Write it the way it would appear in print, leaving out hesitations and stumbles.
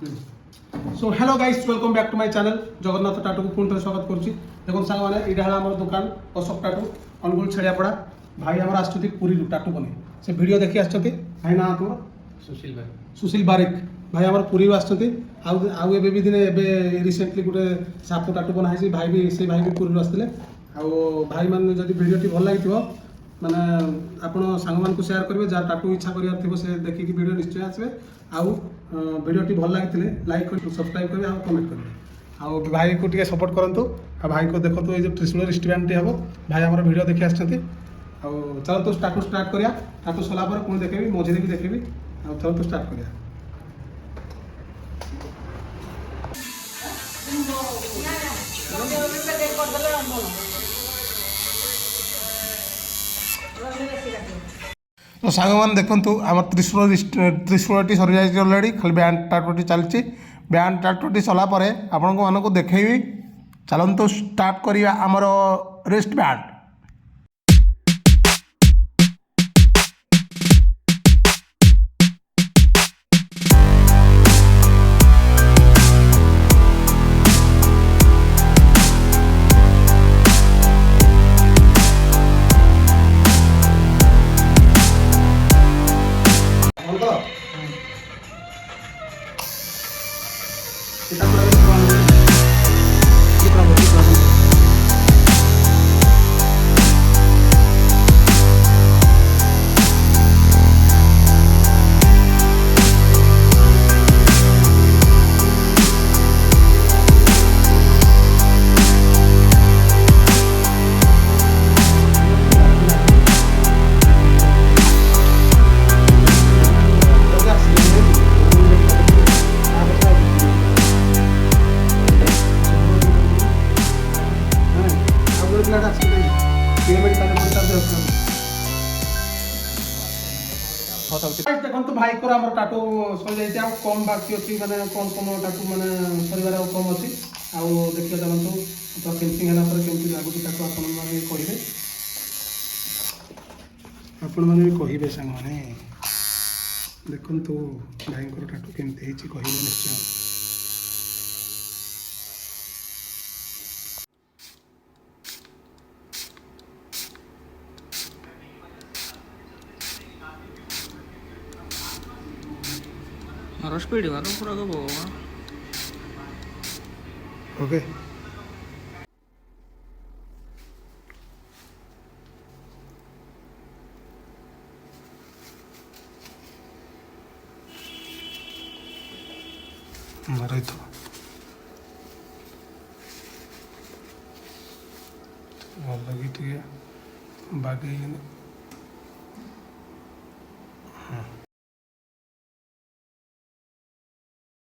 so hello guys welcome back to my channel Jagannath tattoo को पुणी स्वागत करुच्ची देखो सांग मैंने यहाँ आम दुकान अशोक टाटू अनुगुल छेड़ियापड़ा भाई आम आसुच्च पुरी टाटू बने से भिड देखी आस भाई ना तुम सुशील बारिक भाई आम पुरी आउ भी दिने रिसेंटली गोटे साप टाटू बनाई भाई भी से भाई भी पुरी आसते भाई मैंने जब भिडियोटी भल लगी माने आपण सांग मान को शेयर करेंगे जहाँ टाटू इच्छा करार थी से देखिए वीडियो निश्चय आसवे आउ वीडियोटी भल लगी लाइक कर सब्सक्राइब करेंगे और कमेंट करेंगे आउ भाई को टिके सपोर्ट करूँ आ भाई को देखो ये जो त्रिशूल रिस्टोरेंट टी हम भाई आम वीडियो देखी आसते चलो तो टाटू स्टार्ट करिया टाटू सला पुणी देखेबी मझे भी देखेबी चलो तो स्टार्ट करिया तो सांग मैंने देखु आम त्रिशूल त्रिशूलटी सरी जाए अलरेडी खाली बैंड टाटूटी चलती बैंड टाटूटी सलापर आपण मानक देखी चलतु स्टार्ट करिया आमर रिस्ट बैंड देखो तो भाई को टाटू सर जाए कम बाकी अच्छी मैंने कम कम टाटू मैंने सर कम अच्छी आउ देखिए चलतु तो फिनिशिंग है केमती लगुच टाटू आपण मैंने कहे सांग मैंने देखु भाई टाटू केमती कहे निश्चय harus speed kan pura ke bawah okay मारे तो भल लगी बागे